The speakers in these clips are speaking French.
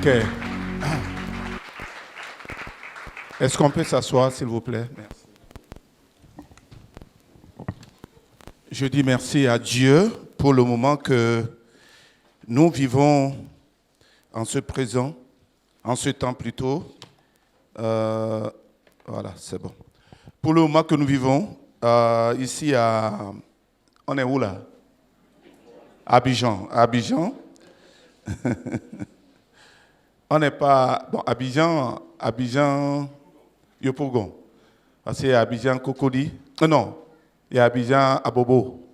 Ok. Est-ce qu'on peut s'asseoir, s'il vous plaît? Merci. Je dis merci à Dieu pour le moment que nous vivons en ce présent, en ce temps plutôt. Voilà, c'est bon. Pour le moment que nous vivons, ici à... On est où là? Abidjan. Abidjan. On n'est pas... Bon, Abidjan, Yopougon. C'est Abidjan Cocody. Non, il y a Abidjan Abobo.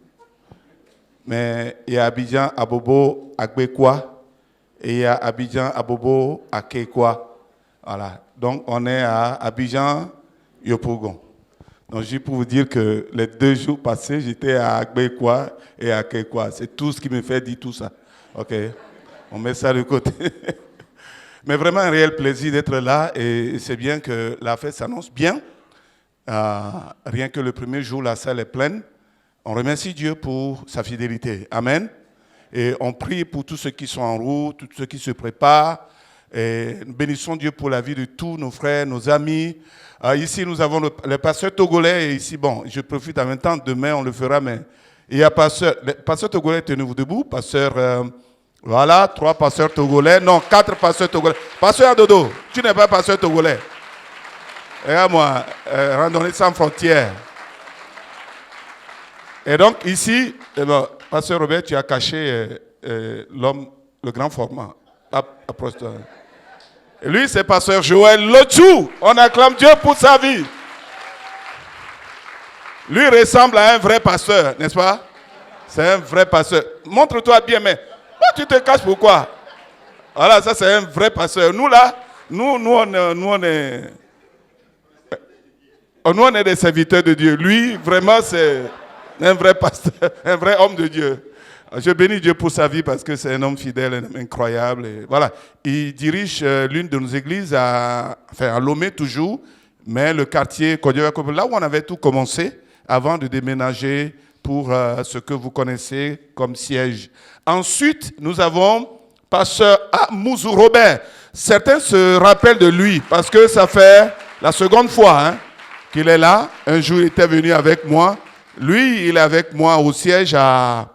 Mais il y a Abidjan Abobo Agbekwa et il y a Abidjan Abobo Akekwa. Voilà. Donc on est à Abidjan Yopougon. Donc juste pour vous dire que les 2 jours passés, j'étais à Agbekwa et à Akekwa. C'est tout ce qui me fait dire tout ça. Ok. On met ça de côté. Mais vraiment un réel plaisir d'être là et c'est bien que la fête s'annonce bien. Rien que le premier jour, la salle est pleine. On remercie Dieu pour sa fidélité. Amen. Et on prie pour tous ceux qui sont en route, tous ceux qui se préparent. Et nous bénissons Dieu pour la vie de tous nos frères, nos amis. Ici, nous avons le pasteur togolais. Et ici, bon, je profite en même temps. Demain, on le fera, mais il y a le pasteur togolais, tenez-vous debout. Pasteur... Voilà, 3 pasteurs togolais. Non, 4 pasteurs togolais. Pasteur Adodo, tu n'es pas pasteur togolais. Regarde-moi, randonnée sans frontières. Et donc, ici, pasteur Robert, tu as caché l'homme, le grand format. Approche-toi. Lui, c'est pasteur Joël Lochou. On acclame Dieu pour sa vie. Lui ressemble à un vrai pasteur, n'est-ce pas? C'est un vrai pasteur. Montre-toi bien, mais... Tu te caches pourquoi? Voilà, ça c'est un vrai pasteur. Nous là, nous on est des serviteurs de Dieu. Lui, vraiment, c'est un vrai pasteur, un vrai homme de Dieu. Je bénis Dieu pour sa vie parce que c'est un homme fidèle, un homme incroyable. Et voilà, il dirige l'une de nos églises à Lomé toujours, mais le quartier Kodioa, là où on avait tout commencé avant de déménager pour ce que vous connaissez comme siège. Ensuite, nous avons pasteur Amouzou Robert. Certains se rappellent de lui parce que ça fait la seconde fois qu'il est là. Un jour, il était venu avec moi. Lui, il est avec moi au siège à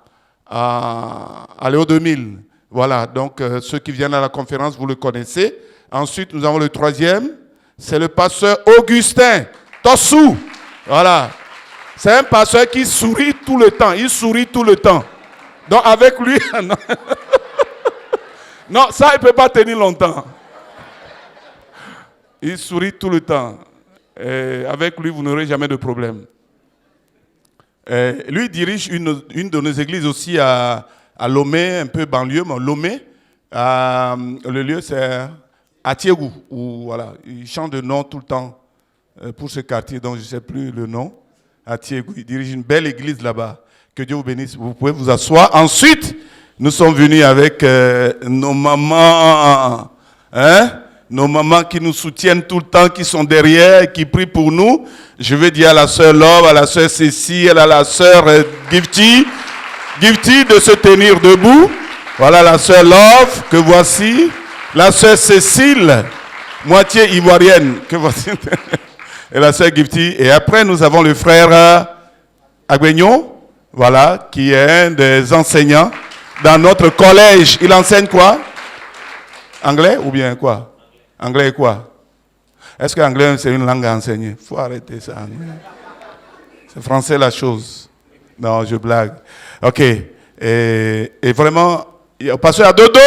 Léo 2000. Voilà, donc ceux qui viennent à la conférence, vous le connaissez. Ensuite, nous avons le 3e. C'est le pasteur Augustin Tossou. Voilà. C'est un pasteur qui sourit tout le temps. Il sourit tout le temps. Donc avec lui, non, ça, il ne peut pas tenir longtemps. Il sourit tout le temps. Et avec lui, vous n'aurez jamais de problème. Et lui, il dirige une de nos églises aussi à Lomé, un peu banlieue, mais Lomé. Le lieu, c'est à Tiégou. Voilà, il change de nom tout le temps pour ce quartier, donc je ne sais plus le nom. À Tiégou, il dirige une belle église là-bas. Que Dieu vous bénisse. Vous pouvez vous asseoir. Ensuite, nous sommes venus avec nos mamans, nos mamans qui nous soutiennent tout le temps, qui sont derrière, qui prient pour nous. Je veux dire à la sœur Love, à la sœur Cécile, à la sœur Gifty de se tenir debout. Voilà la sœur Love que voici. La sœur Cécile, moitié ivoirienne, que voici. Et la sœur Gifty. Et après, nous avons le frère Agbenyon, voilà, qui est un des enseignants dans notre collège. Il enseigne quoi? Anglais ou bien quoi? Anglais et quoi? Est-ce que l'anglais c'est une langue à enseigner? Il faut arrêter ça. C'est français la chose. Non, je blague. Ok. Et vraiment, pasteur Adodo,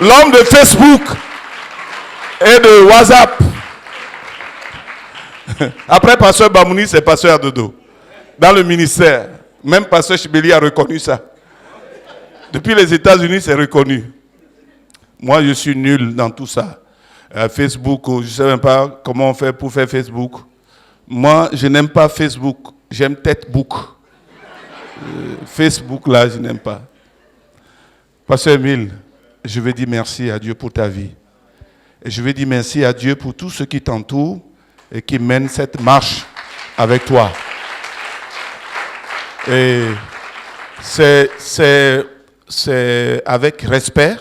l'homme de Facebook et de WhatsApp. Après pasteur Bamouni, c'est pasteur Adodo. Dans le ministère, même pasteur Chibeli a reconnu ça. Depuis les États-Unis, c'est reconnu. Moi, je suis nul dans tout ça. Facebook, je ne sais même pas comment on fait pour faire Facebook. Moi, je n'aime pas Facebook. J'aime Têtebook. Facebook, là, je n'aime pas. Pasteur Emile, je veux dire merci à Dieu pour ta vie. Et je veux dire merci à Dieu pour tous ceux qui t'entourent et qui mènent cette marche avec toi. Et c'est avec respect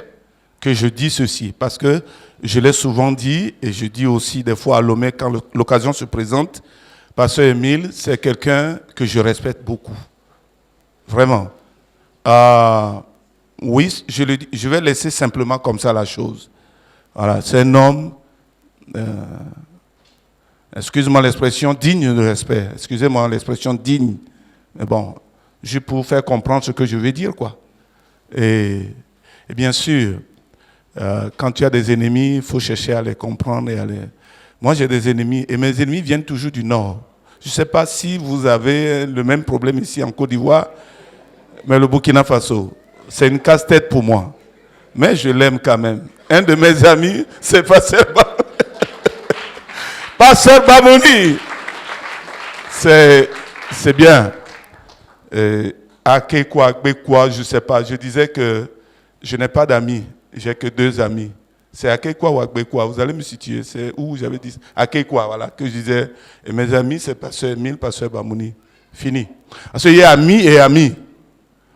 que je dis ceci, parce que je l'ai souvent dit, et je dis aussi des fois à Lomé quand l'occasion se présente, Pasteur Émile, c'est quelqu'un que je respecte beaucoup. Vraiment. Oui, je vais laisser simplement comme ça la chose. Voilà, c'est un homme, excusez-moi l'expression, digne de respect. Excusez-moi l'expression digne. Mais bon, juste pour faire comprendre ce que je veux dire, quoi. Et bien sûr, quand tu as des ennemis, il faut chercher à les comprendre et à les... Moi, j'ai des ennemis, et mes ennemis viennent toujours du Nord. Je ne sais pas si vous avez le même problème ici en Côte d'Ivoire, mais le Burkina Faso, c'est une casse-tête pour moi. Mais je l'aime quand même. Un de mes amis, c'est Pasteur Bamouni. C'est bien. Akekwa, Bekwa, je ne sais pas. Je disais que je n'ai pas d'amis. J'ai que 2 amis. C'est Akekwa ou Akbekwa. Vous allez me situer. C'est où j'avais dit Akekwa, voilà, que je disais. Et mes amis, c'est Pasteur Emile, Pasteur Bamouni. Fini. Parce qu'il y a amis et amis.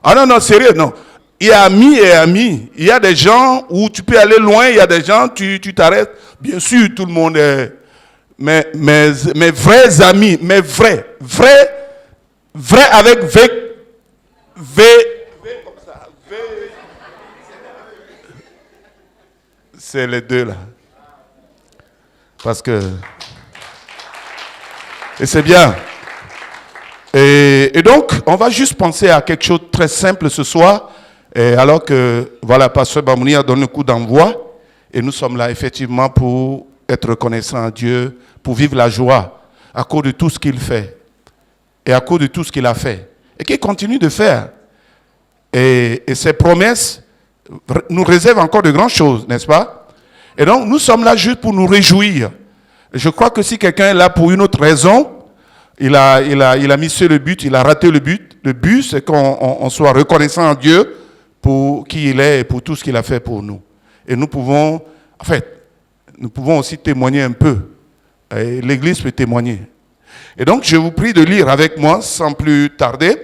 Ah non, non, sérieux, non. Il y a amis et amis. Il y a des gens où tu peux aller loin. Il y a des gens, tu t'arrêtes. Bien sûr, tout le monde est... Mes vrais amis, mes vrais avec V comme ça, V. C'est les 2 là. Parce que... Et c'est bien. Et donc, on va juste penser à quelque chose de très simple ce soir. Et alors que, voilà, Pasteur Bamouni a donné le coup d'envoi. Et nous sommes là effectivement pour être reconnaissants à Dieu, pour vivre la joie à cause de tout ce qu'il fait. Et à cause de tout ce qu'il a fait. Et qu'il continue de faire. Et ses promesses nous réservent encore de grandes choses, n'est-ce pas? Et donc, nous sommes là juste pour nous réjouir. Je crois que si quelqu'un est là pour une autre raison, il a mis sur le but, il a raté le but. Le but, c'est qu'on soit reconnaissant à Dieu pour qui il est et pour tout ce qu'il a fait pour nous. Et nous pouvons, en fait, nous pouvons aussi témoigner un peu. Et l'Église peut témoigner. Et donc, je vous prie de lire avec moi, sans plus tarder,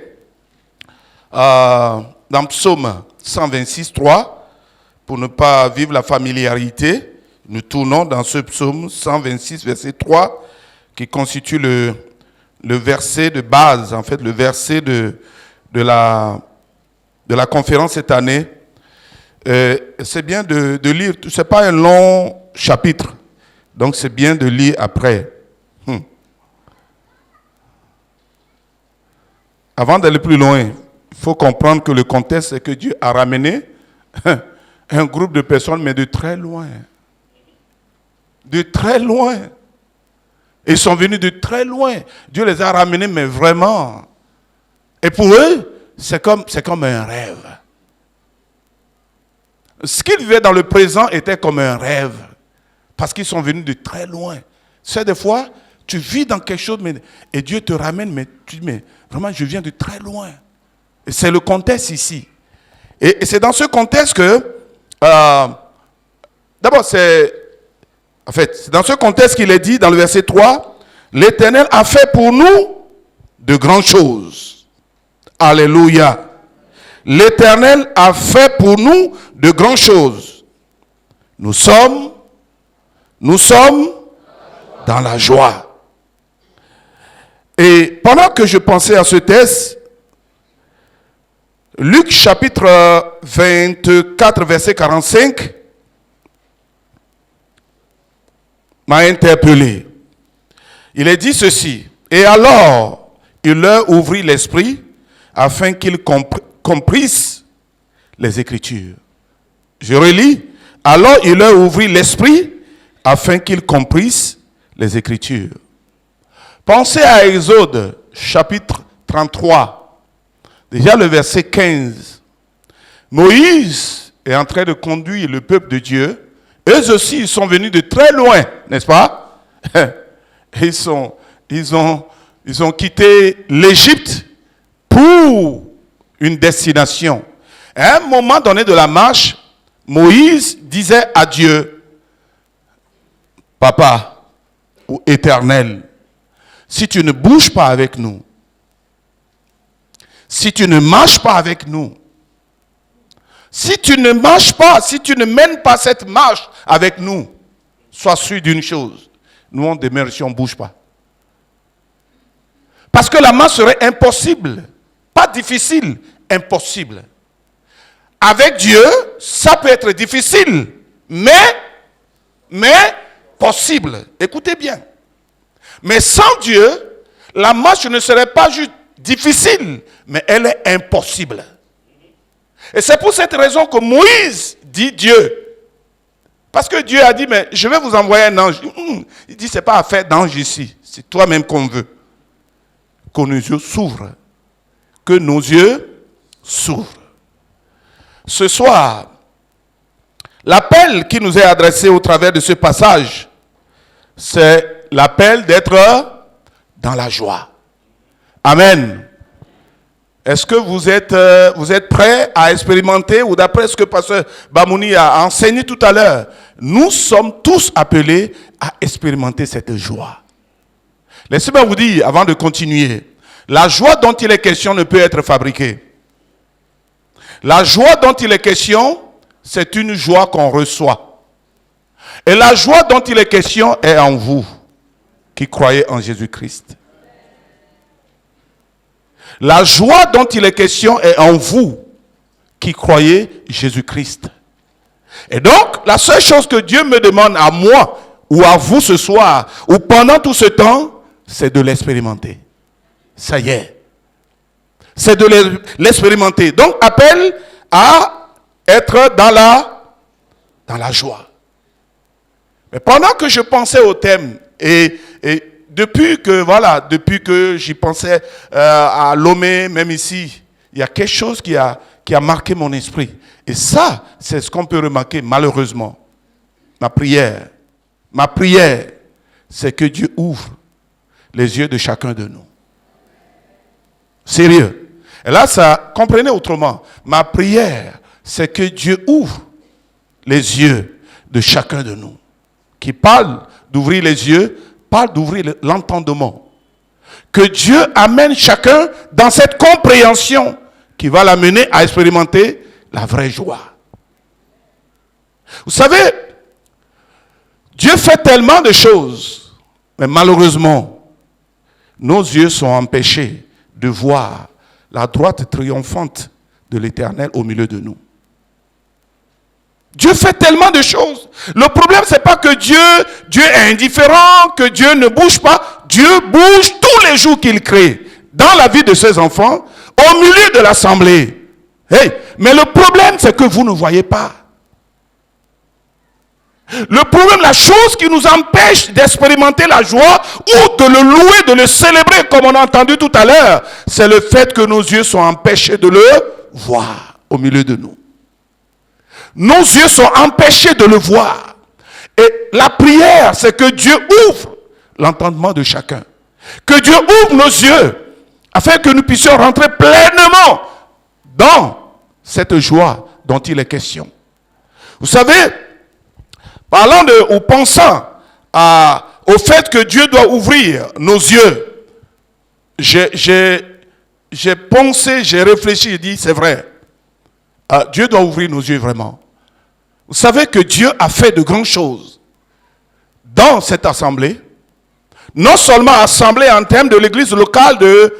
dans Psaume 126, 3, pour ne pas vivre la familiarité. Nous tournons dans ce psaume 126, verset 3, qui constitue le verset de base, en fait, le verset de la conférence cette année. C'est bien de lire, ce n'est pas un long chapitre, donc c'est bien de lire après. Avant d'aller plus loin, il faut comprendre que le contexte, c'est que Dieu a ramené un groupe de personnes, mais de très loin. De très loin. Ils sont venus de très loin. Dieu les a ramenés, mais vraiment. Et pour eux, c'est comme un rêve. Ce qu'ils vivaient dans le présent était comme un rêve. Parce qu'ils sont venus de très loin. C'est des fois, tu vis dans quelque chose, et Dieu te ramène, mais tu dis, mais vraiment, je viens de très loin. Et c'est le contexte ici. Et c'est dans ce contexte que, d'abord, c'est dans ce contexte qu'il est dit dans le verset 3, l'Éternel a fait pour nous de grandes choses. Alléluia. L'Éternel a fait pour nous de grandes choses. Nous sommes dans la joie. Et pendant que je pensais à ce texte, Luc chapitre 24, verset 45, m'a interpellé. Il est dit ceci. Et alors, il leur ouvrit l'esprit afin qu'ils comprissent les Écritures. Je relis. Alors, il leur ouvrit l'esprit afin qu'ils comprissent les Écritures. Pensez à Exode chapitre 33. Déjà le verset 15. Moïse est en train de conduire le peuple de Dieu. Eux aussi, ils sont venus de très loin, n'est-ce pas? Ils ont quitté l'Égypte pour une destination. À un moment donné de la marche, Moïse disait à Dieu, Papa ou Éternel, si tu ne bouges pas avec nous, si tu ne marches pas avec nous, Si tu ne marches pas, si tu ne mènes pas cette marche avec nous, sois sûr d'une chose. Nous, on demeure ici, on ne bouge pas. Parce que la marche serait impossible. Pas difficile, impossible. Avec Dieu, ça peut être difficile, mais possible. Écoutez bien. Mais sans Dieu, la marche ne serait pas juste difficile, mais elle est impossible. Et c'est pour cette raison que Moïse dit Dieu. Parce que Dieu a dit, mais je vais vous envoyer un ange. Il dit, ce n'est pas affaire d'ange ici. C'est toi-même qu'on veut. Que nos yeux s'ouvrent. Que nos yeux s'ouvrent. Ce soir, l'appel qui nous est adressé au travers de ce passage, c'est l'appel d'être dans la joie. Amen. Est-ce que vous êtes prêts à expérimenter, ou d'après ce que Pasteur Bamouni a enseigné tout à l'heure, nous sommes tous appelés à expérimenter cette joie. Laissez-moi vous dire, avant de continuer, la joie dont il est question ne peut être fabriquée. La joie dont il est question, c'est une joie qu'on reçoit. Et la joie dont il est question est en vous, qui croyez en Jésus-Christ. La joie dont il est question est en vous, qui croyez Jésus-Christ. Et donc, la seule chose que Dieu me demande à moi, ou à vous ce soir, ou pendant tout ce temps, c'est de l'expérimenter. Ça y est. C'est de l'expérimenter. Donc, appel à être dans la joie. Mais pendant que je pensais au thème, et depuis que j'y pensais à Lomé, même ici, il y a quelque chose qui a marqué mon esprit. Et ça, c'est ce qu'on peut remarquer, malheureusement. Ma prière, c'est que Dieu ouvre les yeux de chacun de nous. Sérieux. Et là, ça, comprenez autrement. Ma prière, c'est que Dieu ouvre les yeux de chacun de nous. Qui parle d'ouvrir les yeux, parle d'ouvrir l'entendement. Que Dieu amène chacun dans cette compréhension qui va l'amener à expérimenter la vraie joie. Vous savez, Dieu fait tellement de choses, mais malheureusement, nos yeux sont empêchés de voir la droite triomphante de l'Éternel au milieu de nous. Dieu fait tellement de choses. Le problème, ce n'est pas que Dieu est indifférent, que Dieu ne bouge pas. Dieu bouge tous les jours qu'il crée dans la vie de ses enfants, au milieu de l'assemblée. Hey, mais le problème, c'est que vous ne voyez pas. Le problème, la chose qui nous empêche d'expérimenter la joie ou de le louer, de le célébrer comme on a entendu tout à l'heure, c'est le fait que nos yeux sont empêchés de le voir au milieu de nous. Nos yeux sont empêchés de le voir. Et la prière, c'est que Dieu ouvre l'entendement de chacun. Que Dieu ouvre nos yeux afin que nous puissions rentrer pleinement dans cette joie dont il est question. Vous savez, parlant ou pensant au fait que Dieu doit ouvrir nos yeux, j'ai pensé, j'ai réfléchi, j'ai dit, c'est vrai. Dieu doit ouvrir nos yeux vraiment. Vous savez que Dieu a fait de grandes choses dans cette assemblée. Non seulement assemblée en termes de l'église locale de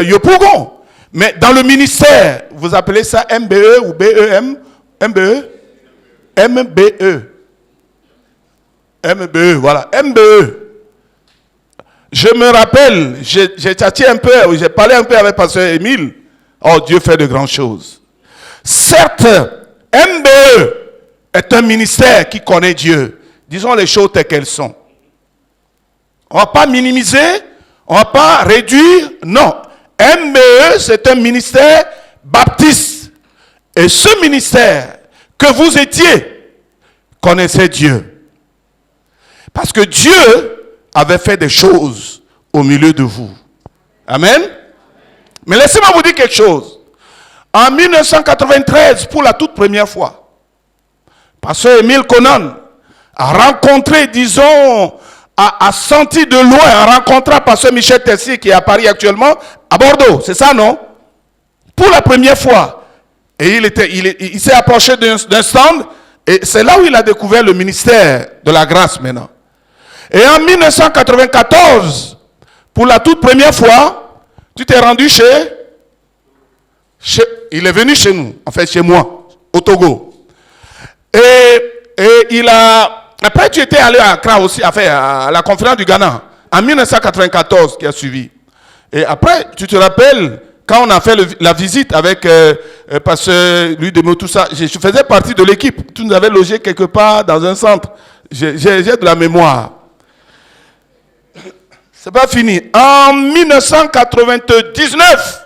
Yopougon, mais dans le ministère. Vous appelez ça MBE ou BEM? MBE? MBE. MBE, voilà. MBE. Je me rappelle, j'ai tâté un peu, j'ai parlé un peu avec Pasteur Émile. Oh, Dieu fait de grandes choses. Certes, MBE est un ministère qui connaît Dieu. Disons les choses telles qu'elles sont. On ne va pas minimiser, on ne va pas réduire. Non. MBE, c'est un ministère baptiste. Et ce ministère que vous étiez connaissait Dieu. Parce que Dieu avait fait des choses au milieu de vous. Amen. Mais laissez-moi vous dire quelque chose. En 1993, pour la toute première fois, Pasteur Émile Conan a rencontré, disons, a senti de loin, a rencontré Pasteur Michel Tessier qui est à Paris actuellement, à Bordeaux, c'est ça non? Pour la première fois, Et il s'est approché d'un stand. Et c'est là où il a découvert le ministère de la grâce maintenant. Et en 1994, pour la toute première fois, tu t'es rendu il est venu chez nous, en fait chez moi, au Togo. Et après tu étais allé à Accra aussi, à la conférence du Ghana, en 1994 qui a suivi. Et après, tu te rappelles, quand on a fait la visite avec Pasteur Louis Demo, tout ça, je faisais partie de l'équipe. Tu nous avais logé quelque part dans un centre. J'ai de la mémoire. C'est pas fini. En 1999,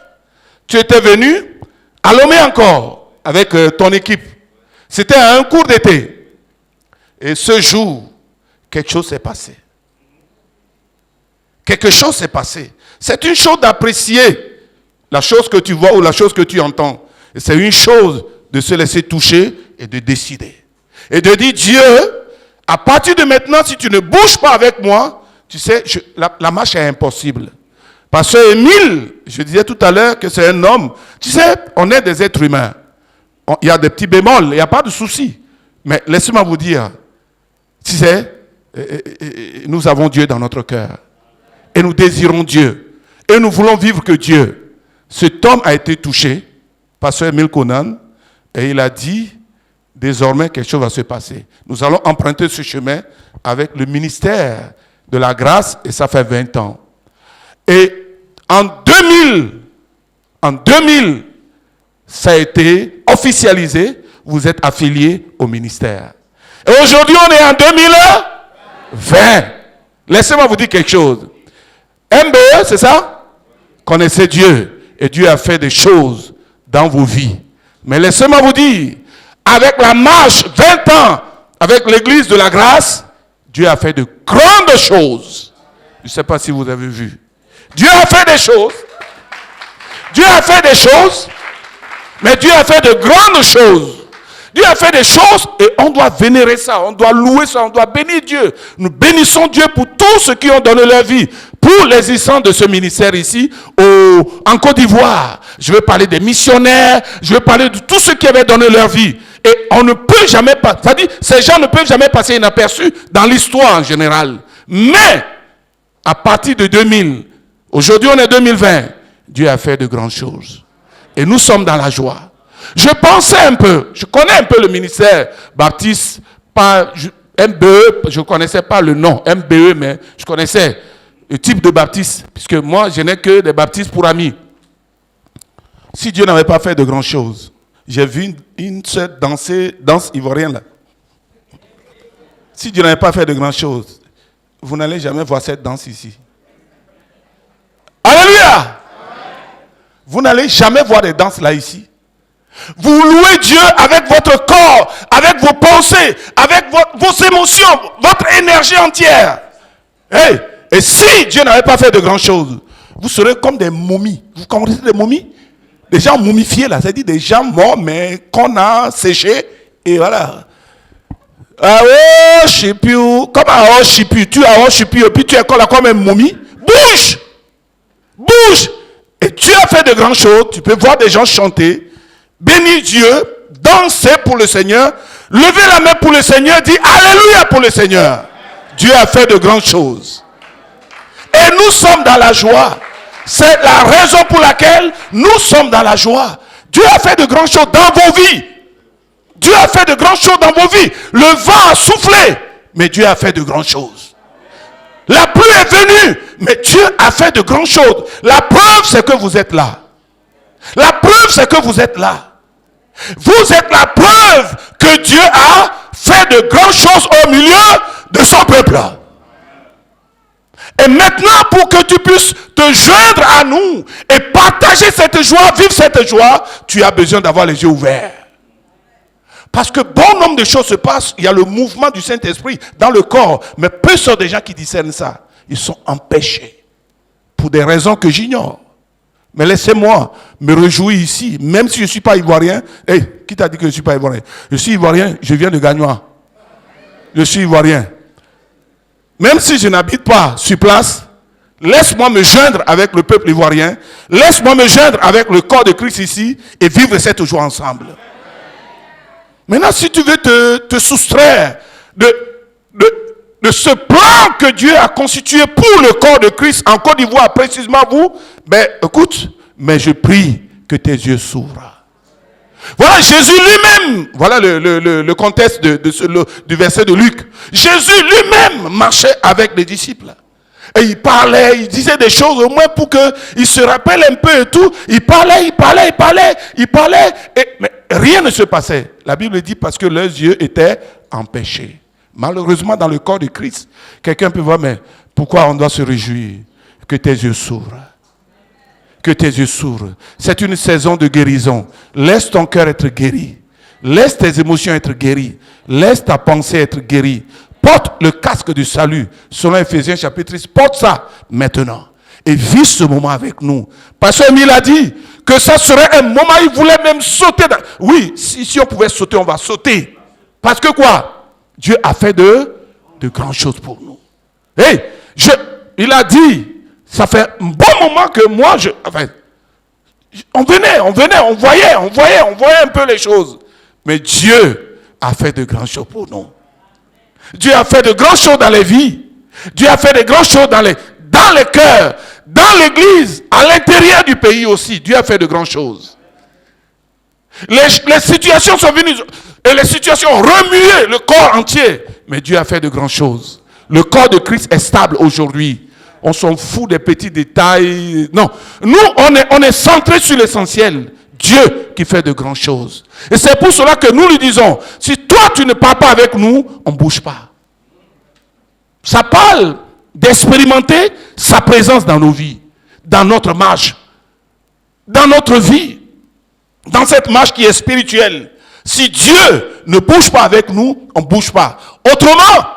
tu étais venu à Lomé encore avec ton équipe. C'était un cours d'été. Et ce jour, quelque chose s'est passé. Quelque chose s'est passé. C'est une chose d'apprécier la chose que tu vois ou la chose que tu entends. Et c'est une chose de se laisser toucher et de décider. Et de dire, Dieu, à partir de maintenant, si tu ne bouges pas avec moi, tu sais, la marche est impossible. Parce que Émile, je disais tout à l'heure que c'est un homme. Tu sais, on est des êtres humains. Il y a des petits bémols, il n'y a pas de souci. Mais laissez-moi vous dire, tu sais, nous avons Dieu dans notre cœur. Et nous désirons Dieu. Et nous voulons vivre que Dieu. Cet homme a été touché, pasteur Emile Conan, et il a dit, désormais quelque chose va se passer. Nous allons emprunter ce chemin avec le ministère de la grâce, et ça fait 20 ans. Et en 2000, ça a été officialisé, vous êtes affilié au ministère. Et aujourd'hui, on est en 2020. Laissez-moi vous dire quelque chose. MBE, c'est ça? Connaissez Dieu. Et Dieu a fait des choses dans vos vies. Mais laissez-moi vous dire, avec la marche 20 ans, avec l'église de la grâce, Dieu a fait de grandes choses. Je ne sais pas si vous avez vu. Dieu a fait des choses. Dieu a fait des choses. Mais Dieu a fait de grandes choses. Dieu a fait des choses et on doit vénérer ça, on doit louer ça, on doit bénir Dieu. Nous bénissons Dieu pour tous ceux qui ont donné leur vie pour l'existence de ce ministère ici en Côte d'Ivoire. Je veux parler des missionnaires, je veux parler de tous ceux qui avaient donné leur vie. Et on ne peut jamais passer, c'est-à-dire ces gens ne peuvent jamais passer inaperçus dans l'histoire en général. Mais à partir de 2000, aujourd'hui on est 2020, Dieu a fait de grandes choses. Et nous sommes dans la joie. Je pensais un peu, je connais un peu le ministère baptiste, pas MBE, je ne connaissais pas le nom, MBE, mais je connaissais le type de baptiste, puisque moi, je n'ai que des baptistes pour amis. Si Dieu n'avait pas fait de grandes choses, j'ai vu une seule danse ivoirienne là. Si Dieu n'avait pas fait de grandes choses, vous n'allez jamais voir cette danse ici. Alléluia! Vous n'allez jamais voir des danses là ici. Vous louez Dieu avec votre corps, avec vos pensées, avec vos émotions, votre énergie entière. Hey, et si Dieu n'avait pas fait de grandes choses, vous serez comme des momies. Vous comprenez des momies? Des gens momifiés là, c'est-à-dire des gens morts mais qu'on a séchés et voilà. Ah oh, je sais plus où. Comment oh, je sais plus. Tu as oh, je sais plus et puis tu es comme une momie. Bouge! Bouge! Et Dieu a fait de grandes choses. Tu peux voir des gens chanter. Bénis Dieu, dansez pour le Seigneur, levez la main pour le Seigneur, dis Alléluia pour le Seigneur. Dieu a fait de grandes choses. Et nous sommes dans la joie. C'est la raison pour laquelle nous sommes dans la joie. Dieu a fait de grandes choses dans vos vies. Dieu a fait de grandes choses dans vos vies. Le vent a soufflé, mais Dieu a fait de grandes choses. La pluie est venue, mais Dieu a fait de grandes choses. La preuve, c'est que vous êtes là. La preuve, c'est que vous êtes là. Vous êtes la preuve que Dieu a fait de grandes choses au milieu de son peuple. Et maintenant, pour que tu puisses te joindre à nous et partager cette joie, vivre cette joie, tu as besoin d'avoir les yeux ouverts. Parce que bon nombre de choses se passent. Il y a le mouvement du Saint-Esprit dans le corps. Mais peu sont des gens qui discernent ça. Ils sont empêchés. Pour des raisons que j'ignore. Mais laissez-moi me réjouir ici, même si je ne suis pas ivoirien. Hey, qui t'a dit que je ne suis pas ivoirien? Je suis ivoirien, je viens de Gagnois. Je suis ivoirien. Même si je n'habite pas sur place, Laisse-moi me joindre avec le peuple ivoirien. Laisse-moi me joindre avec le corps de Christ ici et vivre cette joie ensemble. Maintenant, si tu veux te soustraire de ce plan que Dieu a constitué pour le corps de Christ en Côte d'Ivoire, précisément vous, ben écoute, mais je prie que tes yeux s'ouvrent. Voilà Jésus lui-même, voilà le contexte du verset de Luc. Jésus lui-même marchait avec les disciples. Et il parlait, il disait des choses au moins pour qu'ils se rappellent un peu et tout. Il parlait, mais rien ne se passait. La Bible dit parce que leurs yeux étaient empêchés. Malheureusement, dans le corps de Christ, quelqu'un peut voir, mais pourquoi on doit se réjouir? Que tes yeux s'ouvrent. Que tes yeux s'ouvrent. C'est une saison de guérison. Laisse ton cœur être guéri. Laisse tes émotions être guéries. Laisse ta pensée être guérie. Porte le casque du salut. Selon Ephésiens chapitre 6, porte ça maintenant. Et vis ce moment avec nous. Pasteur Emile a dit que ça serait un moment, il voulait même sauter. Oui, si on pouvait sauter, on va sauter. Parce que quoi? Dieu a fait de grandes choses pour nous. Hey, il a dit, ça fait un bon moment que moi, on venait, on voyait un peu les choses. Mais Dieu a fait de grandes choses pour nous. Dieu a fait de grandes choses dans les vies. Dieu a fait de grandes choses dans les cœurs, dans l'église, à l'intérieur du pays aussi. Dieu a fait de grandes choses. Les situations sont venues et les situations ont remué le corps entier. Mais Dieu a fait de grandes choses. Le corps de Christ est stable aujourd'hui. On s'en fout des petits détails. Non. Nous, on est centré sur l'essentiel. Dieu qui fait de grandes choses. Et c'est pour cela que nous lui disons, si toi tu ne pars pas avec nous, on ne bouge pas. Ça parle d'expérimenter sa présence dans nos vies, dans notre marche, dans notre vie, dans cette marche qui est spirituelle. Si Dieu ne bouge pas avec nous, on ne bouge pas. Autrement,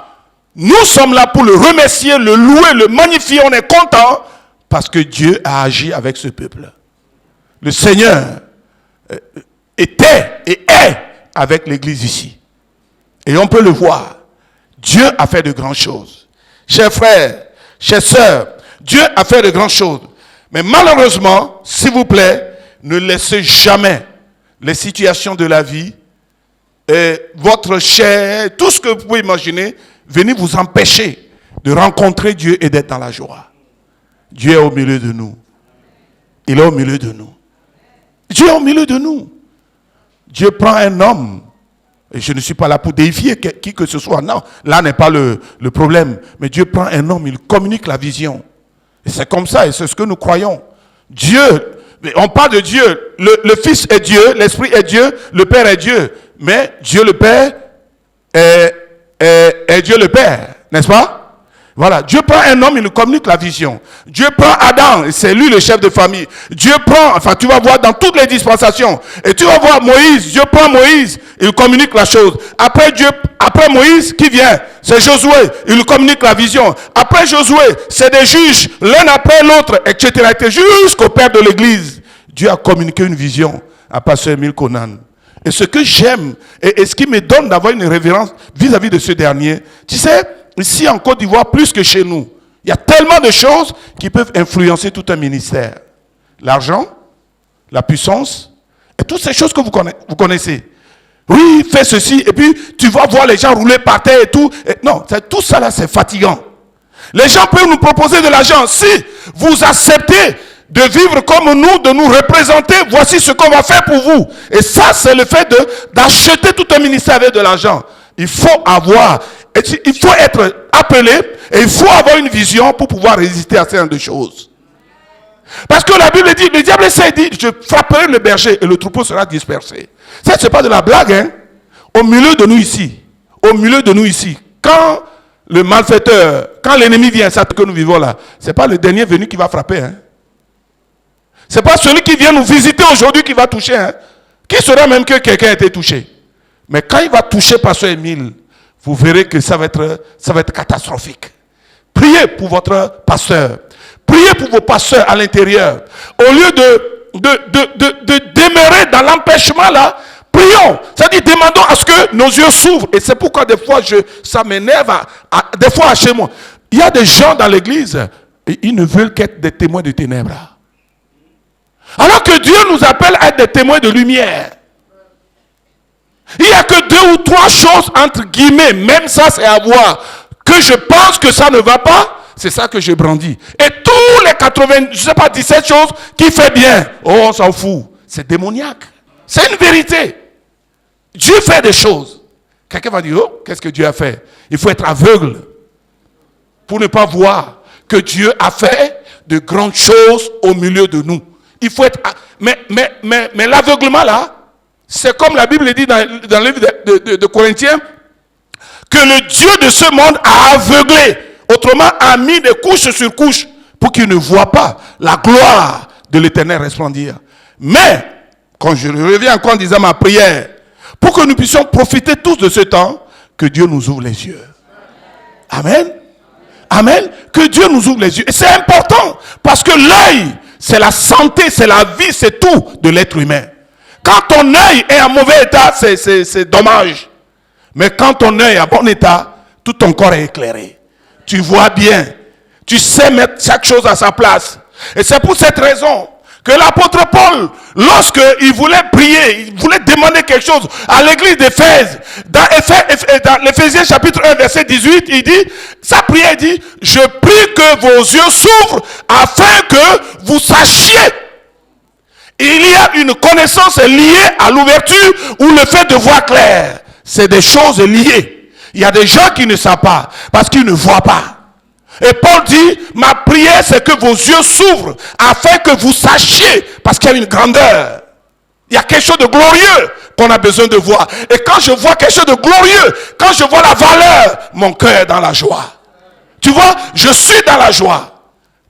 nous sommes là pour le remercier, le louer, le magnifier. On est content parce que Dieu a agi avec ce peuple. Le Seigneur était et est avec l'église ici. Et on peut le voir. Dieu a fait de grandes choses. Chers frères, chères sœurs, Dieu a fait de grandes choses. Mais malheureusement, s'il vous plaît, ne laissez jamais les situations de la vie, votre chair, tout ce que vous pouvez imaginer, venir vous empêcher de rencontrer Dieu et d'être dans la joie. Dieu est au milieu de nous. Il est au milieu de nous. Dieu est au milieu de nous. Dieu prend un homme. Et je ne suis pas là pour déifier qui que ce soit. Non, là n'est pas le problème. Mais Dieu prend un homme, il communique la vision. Et c'est comme ça, et c'est ce que nous croyons. Dieu, on parle de Dieu. Le Fils est Dieu, l'Esprit est Dieu, le Père est Dieu. Mais Dieu le Père est Dieu le Père, n'est-ce pas? Voilà, Dieu prend un homme, il nous communique la vision. Dieu prend Adam, c'est lui le chef de famille. Dieu prend, enfin tu vas voir dans toutes les dispensations. Et tu vas voir Moïse, Dieu prend Moïse, il communique la chose. Après Moïse, qui vient? C'est Josué, il nous communique la vision. Après Josué, c'est des juges, l'un après l'autre, etc. Jusqu'au Père de l'Église. Dieu a communiqué une vision à Pasteur Emile Conan. Et ce que j'aime, et ce qui me donne d'avoir une révérence vis-à-vis de ce dernier, tu sais, ici en Côte d'Ivoire, plus que chez nous, il y a tellement de choses qui peuvent influencer tout un ministère. L'argent, la puissance, et toutes ces choses que vous connaissez. Oui, fais ceci, et puis tu vas voir les gens rouler par terre et tout. Et non, tout ça là, c'est fatigant. Les gens peuvent nous proposer de l'argent. Si vous acceptez de vivre comme nous, de nous représenter, voici ce qu'on va faire pour vous. Et ça, c'est le fait d'acheter tout un ministère avec de l'argent. Il faut être appelé et il faut avoir une vision pour pouvoir résister à ces genre de choses. Parce que la Bible dit, le diable essaie, dit, je frapperai le berger et le troupeau sera dispersé. Ça, c'est pas de la blague, hein. Au milieu de nous ici, quand le malfaiteur, quand l'ennemi vient, ça que nous vivons là, c'est pas le dernier venu qui va frapper, hein. C'est pas celui qui vient nous visiter aujourd'hui qui va toucher, hein. Qui saura même que quelqu'un a été touché? Mais quand il va toucher Pasteur Emile, vous verrez que ça va être catastrophique. Priez pour votre pasteur. Priez pour vos pasteurs à l'intérieur. Au lieu de demeurer dans l'empêchement là, prions. C'est-à-dire, demandons à ce que nos yeux s'ouvrent. Et c'est pourquoi des fois, ça m'énerve, des fois chez moi. Il y a des gens dans l'église, Et ils ne veulent qu'être des témoins de ténèbres. Alors que Dieu nous appelle à être des témoins de lumière. Il n'y a que 2 ou 3 choses, entre guillemets, même ça c'est à voir, que je pense que ça ne va pas, c'est ça que je brandis. Et tous les 17 choses qui fait bien, oh on s'en fout, c'est démoniaque. C'est une vérité. Dieu fait des choses. Quelqu'un va dire, oh, qu'est-ce que Dieu a fait? Il faut être aveugle pour ne pas voir que Dieu a fait de grandes choses au milieu de nous. Il faut être... Mais l'aveuglement là, c'est comme la Bible dit dans le livre de Corinthiens, que le Dieu de ce monde a aveuglé, autrement a mis des couches sur couches, pour qu'il ne voit pas la gloire de l'Éternel resplendir. Mais, quand je reviens encore en disant ma prière, pour que nous puissions profiter tous de ce temps, que Dieu nous ouvre les yeux. Amen. Amen. Que Dieu nous ouvre les yeux. Et c'est important, parce que l'œil, c'est la santé, c'est la vie, c'est tout de l'être humain. Quand ton œil est en mauvais état, c'est dommage. Mais quand ton œil est en bon état, tout ton corps est éclairé. Tu vois bien. Tu sais mettre chaque chose à sa place. Et c'est pour cette raison que l'apôtre Paul, lorsqu'il voulait prier, il voulait demander quelque chose à l'église d'Éphèse, dans l'Éphésiens chapitre 1, verset 18, il dit, sa prière dit, je prie que vos yeux s'ouvrent afin que vous sachiez. Il y a une connaissance liée à l'ouverture ou le fait de voir clair. C'est des choses liées. Il y a des gens qui ne savent pas parce qu'ils ne voient pas. Et Paul dit, ma prière c'est que vos yeux s'ouvrent afin que vous sachiez, parce qu'il y a une grandeur. Il y a quelque chose de glorieux qu'on a besoin de voir. Et quand je vois quelque chose de glorieux, quand je vois la valeur, mon cœur est dans la joie. Tu vois, je suis dans la joie.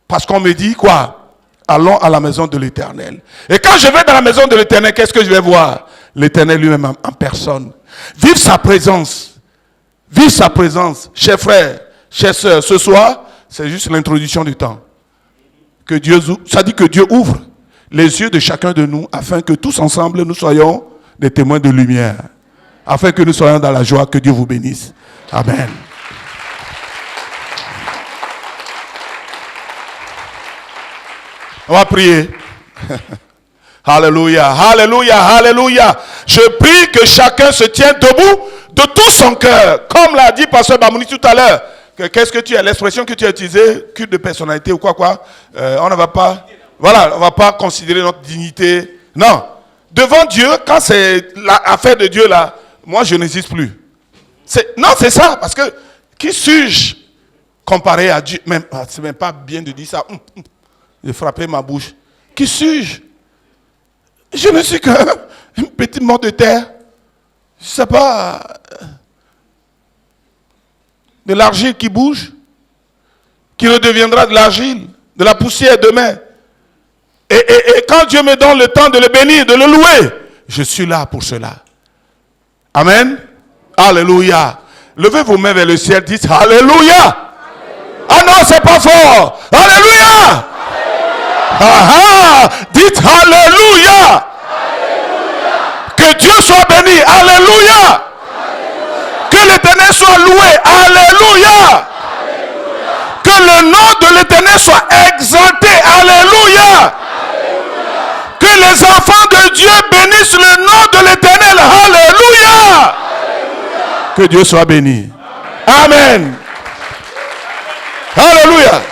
Parce qu'on me dit quoi? Allons à la maison de l'Éternel. Et quand je vais dans la maison de l'Éternel, qu'est-ce que je vais voir? L'Éternel lui-même en personne. Vive sa présence. Vive sa présence. Chers frères, chers sœurs, ce soir, c'est juste l'introduction du temps. Que Dieu, ça dit que Dieu ouvre les yeux de chacun de nous afin que tous ensemble nous soyons des témoins de lumière. Afin que nous soyons dans la joie. Que Dieu vous bénisse. Amen. On va prier. Alléluia, alléluia, alléluia. Je prie que chacun se tienne debout de tout son cœur. Comme l'a dit Pasteur Bamouni tout à l'heure. Qu'est-ce que tu as, l'expression que tu as utilisée, culte de personnalité ou quoi, on ne va pas, voilà, on va pas considérer notre dignité. Non. Devant Dieu, quand c'est l'affaire de Dieu là, moi je n'existe plus. Non, c'est ça, parce que qui suis-je comparé à Dieu? Même, c'est même pas bien de dire ça. J'ai frappé ma bouche. Qui suis-je? Je ne suis qu'un petit mot de terre. Je ne sais pas. De l'argile qui bouge, qui redeviendra de l'argile, de la poussière demain. Et quand Dieu me donne le temps de le bénir, de le louer, je suis là pour cela. Amen. Alléluia. Levez vos mains vers le ciel, dites Alléluia. Ah non, c'est pas fort. Alléluia. Ah, dites Alléluia. Que Dieu soit béni. Alléluia. Que l'Éternel soit loué. Alléluia. Que le nom de l'Éternel soit exalté. Alléluia. Que les enfants de Dieu bénissent le nom de l'Éternel. Alléluia. Que Dieu soit béni. Amen. Alléluia.